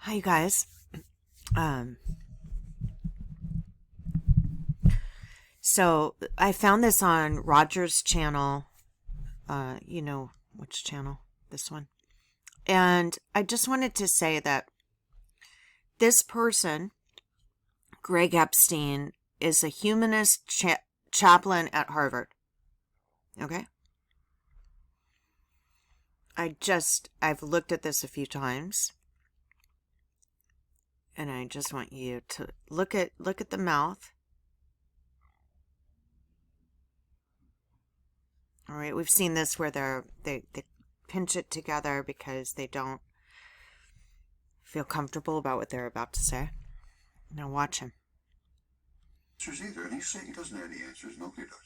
Hi, you guys. Um, so I found this on Roger's channel. You know which channel? This one. And I just wanted to say that this person, Greg Epstein, is a humanist chaplain at Harvard. Okay? I've looked at this a few times. And I just want you to look at the mouth. All right, we've seen this where they pinch it together because they don't feel comfortable about what they're about to say. Now watch him. Answers either, and he's saying he doesn't have any answers. Nobody does.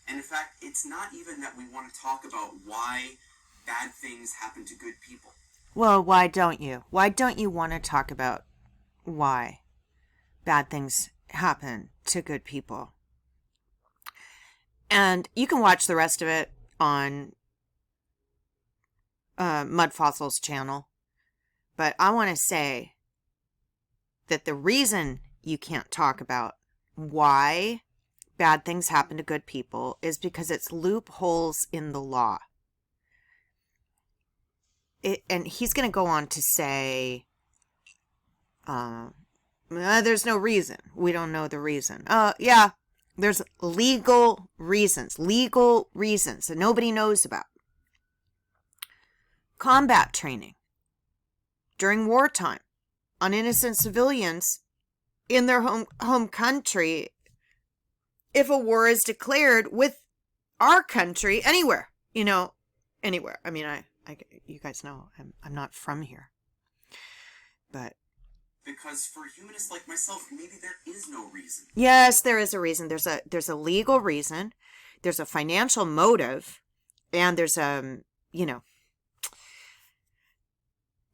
And in fact, it's not even that we want to talk about why bad things happen to good people. Well, why don't you? Why don't you want to talk about why bad things happen to good people? And you can watch the rest of it on Mud Fossil's channel. But I want to say that the reason you can't talk about why bad things happen to good people is because it's loopholes in the law. And he's going to go on to say, there's no reason. We don't know the reason. Yeah, there's legal reasons that nobody knows about. Combat training during wartime on innocent civilians in their home country. If a war is declared with our country, anywhere. Anywhere. I mean, you guys know I'm not from here, but because for humanists like myself, maybe there is no reason. Yes, there is a reason. There's a legal reason, there's a financial motive, and there's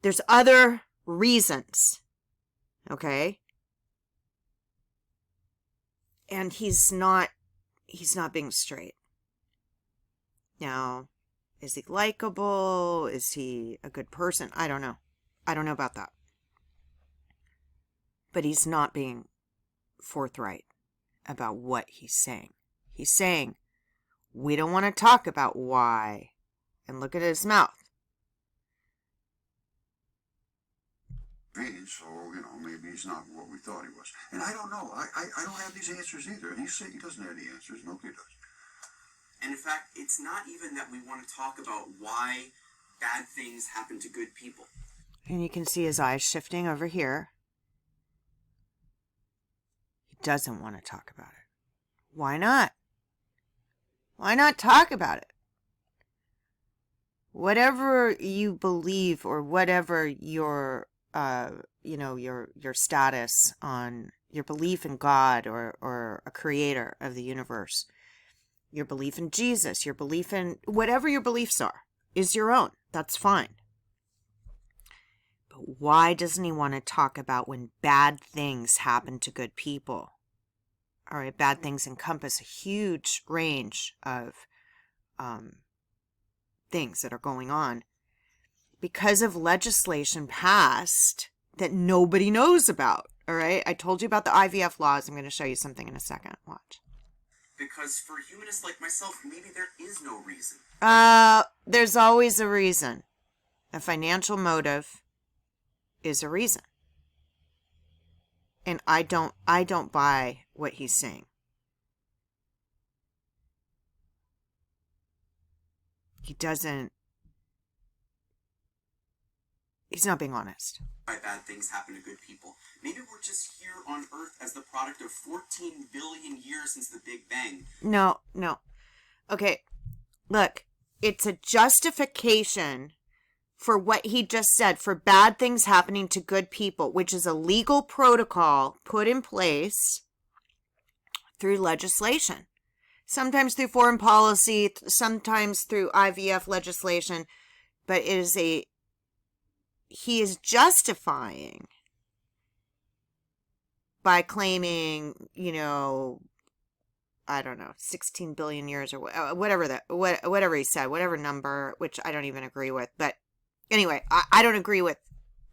there's other reasons. Okay, and he's not being straight. Now, is he likable? Is he a good person? I don't know about that. But he's not being forthright about what he's saying. He's saying, we don't want to talk about why. And look at his mouth. So, maybe he's not what we thought he was. And I don't know. I don't have these answers either. And he's saying he doesn't have any answers. Nobody does. And in fact, it's not even that we want to talk about why bad things happen to good people. And you can see his eyes shifting over here. He doesn't want to talk about it. Why not? Why not talk about it? Whatever you believe or whatever your status on your belief in God or a creator of the universe, your belief in Jesus, your belief in whatever your beliefs are is your own. That's fine. But why doesn't he want to talk about when bad things happen to good people? All right, bad things encompass a huge range of things that are going on because of legislation passed that nobody knows about. All right, I told you about the IVF laws. I'm going to show you something in a second. Watch. Because for humanists like myself, maybe there is no reason. There's always a reason. A financial motive is a reason. And I don't buy what he's saying. He's not being honest. Why bad things happen to good people. Maybe we're just here on Earth as the product of 14 billion years since the Big Bang. No. Okay, look, it's a justification for what he just said, for bad things happening to good people, which is a legal protocol put in place through legislation. Sometimes through foreign policy, sometimes through IVF legislation, but he is justifying by claiming, I don't know, 16 billion years or whatever he said, whatever number, which I don't even agree with. But anyway, I don't agree with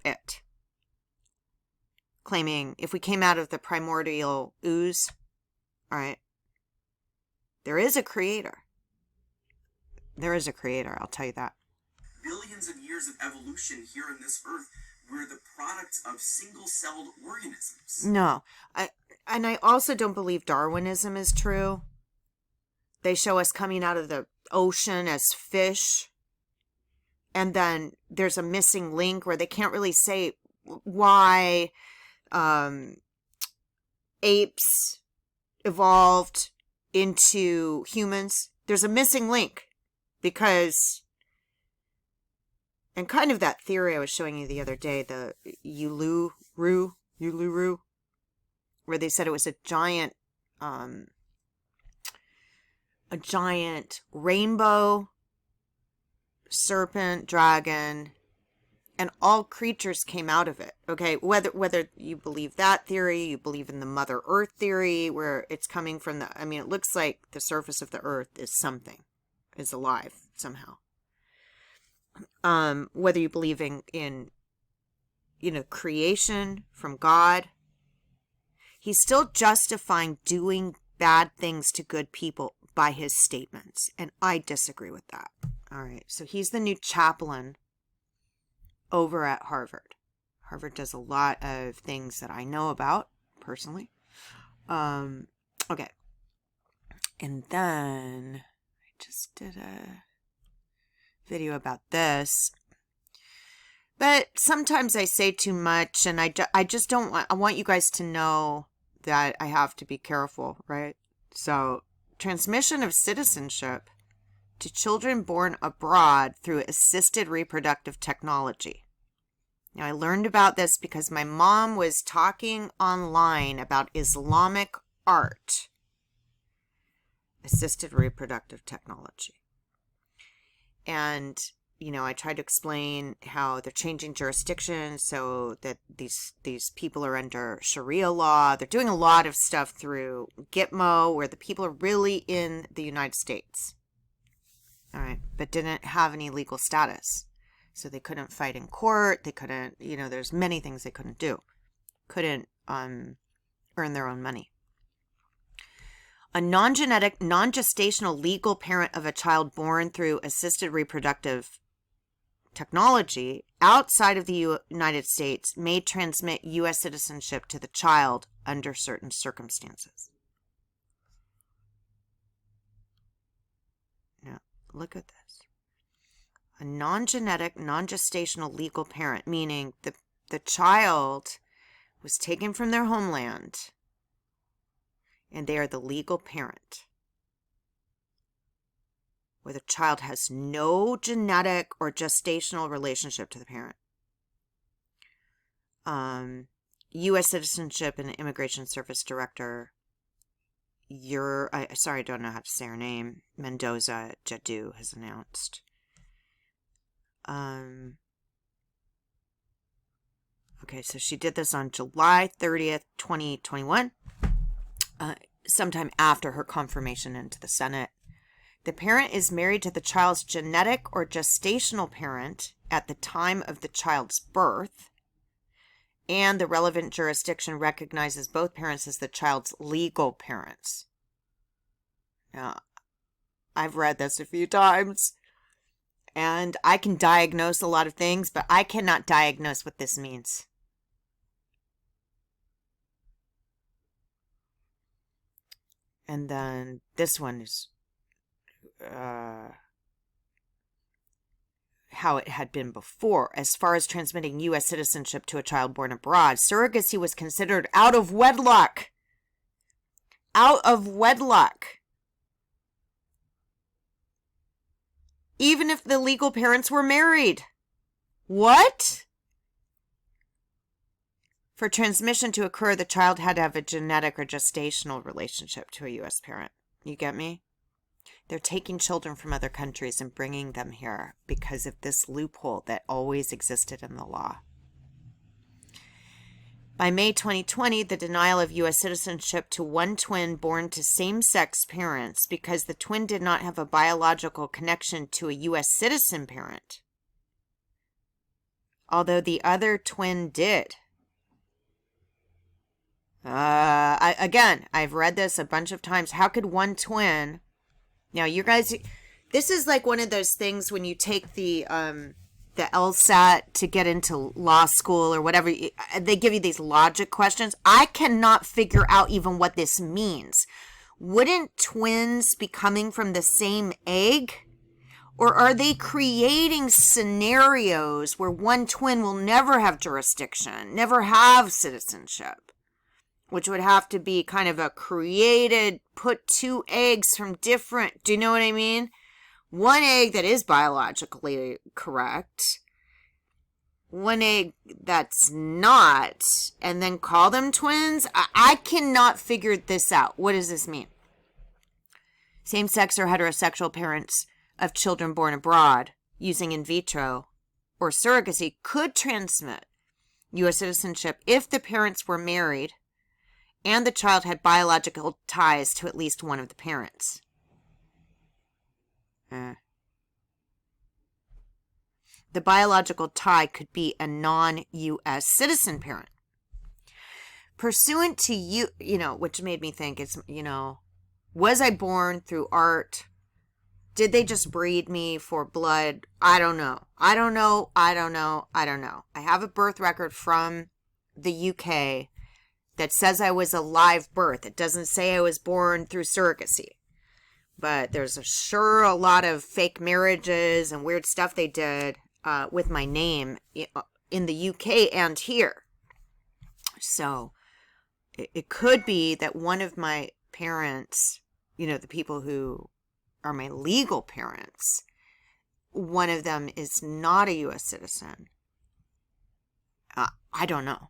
it. claiming if we came out of the primordial ooze, all right, there is a creator. There is a creator, I'll tell you that. Billions of years of evolution here on this earth, we're the products of single-celled organisms. No. I also don't believe Darwinism is true. They show us coming out of the ocean as fish. And then there's a missing link where they can't really say why apes evolved into humans. There's a missing link because, and kind of that theory I was showing you the other day, the Uluru, where they said it was a giant rainbow serpent, dragon, and all creatures came out of it. Okay, whether you believe that theory, you believe in the Mother Earth theory, where it's coming from it looks like the surface of the earth is alive somehow. Whether you believe in creation from God, he's still justifying doing bad things to good people by his statements, and I disagree with that. All right, so he's the new chaplain over at Harvard. Harvard does a lot of things that I know about personally. Okay. And then I just did a video about this. But sometimes I say too much, and I just don't want, I want you guys to know that I have to be careful, right? So, transmission of citizenship to children born abroad through assisted reproductive technology. Now, I learned about this because my mom was talking online about Islamic art, assisted reproductive technology. And, I tried to explain how they're changing jurisdiction so that these people are under Sharia law. They're doing a lot of stuff through Gitmo, where the people are really in the United States. All right, but didn't have any legal status. So they couldn't fight in court. They couldn't, there's many things they couldn't do. Couldn't earn their own money. A non-genetic, non-gestational legal parent of a child born through assisted reproductive technology outside of the United States may transmit U.S. citizenship to the child under certain circumstances. Now, look at this. A non-genetic, non-gestational legal parent, meaning the child was taken from their homeland and they are the legal parent, where the child has no genetic or gestational relationship to the parent. U.S. Citizenship and Immigration Service Director, I don't know how to say her name, Mendoza Jadu, has announced. Okay, so she did this on July 30th, 2021, sometime after her confirmation into the Senate. The parent is married to the child's genetic or gestational parent at the time of the child's birth, and the relevant jurisdiction recognizes both parents as the child's legal parents. Now, I've read this a few times, and I can diagnose a lot of things, but I cannot diagnose what this means. And then this one is how it had been before. As far as transmitting U.S. citizenship to a child born abroad, surrogacy was considered out of wedlock. Out of wedlock. Even if the legal parents were married. What? For transmission to occur, the child had to have a genetic or gestational relationship to a U.S. parent. You get me? They're taking children from other countries and bringing them here because of this loophole that always existed in the law. By May 2020, the denial of U.S. citizenship to one twin born to same-sex parents because the twin did not have a biological connection to a U.S. citizen parent, although the other twin did. I've read this a bunch of times. How could one twin? Now, you guys, this is like one of those things when you take the LSAT to get into law school or whatever. They give you these logic questions. I cannot figure out even what this means. Wouldn't twins be coming from the same egg? Or are they creating scenarios where one twin will never have jurisdiction, never have citizenship? Which would have to be kind of a created, put two eggs from different, do you know what I mean? One egg that is biologically correct, one egg that's not, and then call them twins? I cannot figure this out. What does this mean? Same-sex or heterosexual parents of children born abroad using in vitro or surrogacy could transmit U.S. citizenship if the parents were married and the child had biological ties to at least one of the parents. The biological tie could be a non-U.S. citizen parent. Pursuant to which made me think it's, was I born through art? Did they just breed me for blood? I don't know. I have a birth record from the UK that says I was a live birth. It doesn't say I was born through surrogacy. But there's sure a lot of fake marriages and weird stuff they did with my name in the UK and here. So it could be that one of my parents, the people who are my legal parents, one of them is not a U.S. citizen. I don't know.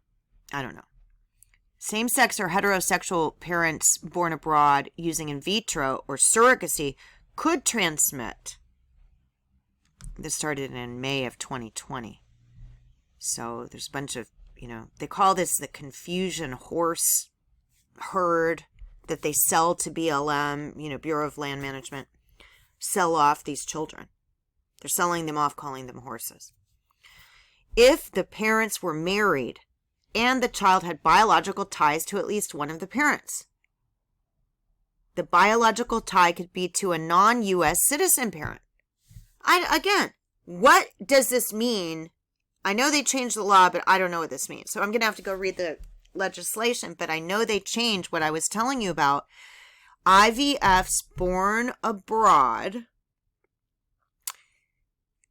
Same-sex or heterosexual parents born abroad using in vitro or surrogacy could transmit. This started in May of 2020. So there's a bunch of, they call this the confusion horse herd that they sell to BLM, Bureau of Land Management, sell off these children. They're selling them off, calling them horses. If the parents were married and the child had biological ties to at least one of the parents, the biological tie could be to a non-U.S. citizen parent. Again, what does this mean? I know they changed the law, but I don't know what this means. So I'm going to have to go read the legislation, but I know they changed what I was telling you about. IVFs born abroad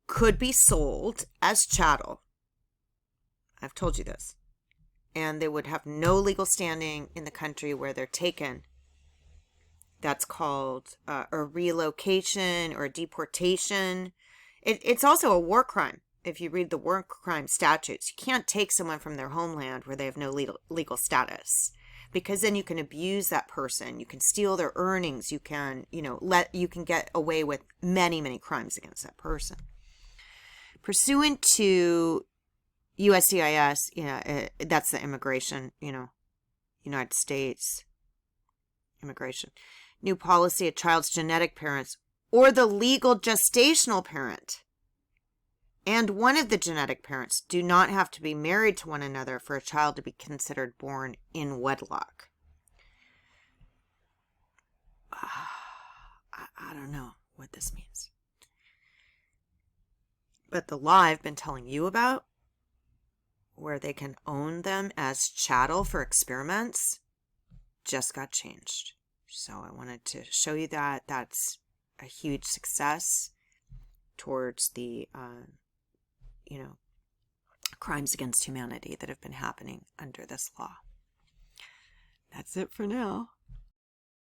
could be sold as chattel. I've told you this. And they would have no legal standing in the country where they're taken. That's called a relocation or a deportation. It's also a war crime. If you read the war crime statutes, you can't take someone from their homeland where they have no legal status, because then you can abuse that person. You can steal their earnings. You can, you can get away with many, many crimes against that person. Pursuant to USCIS, that's the immigration, United States immigration. New policy, a child's genetic parents or the legal gestational parent and one of the genetic parents do not have to be married to one another for a child to be considered born in wedlock. I don't know what this means. But the law I've been telling you about, where they can own them as chattel for experiments, just got changed. So I wanted to show you that. That's a huge success towards the crimes against humanity that have been happening under this law. That's it for now.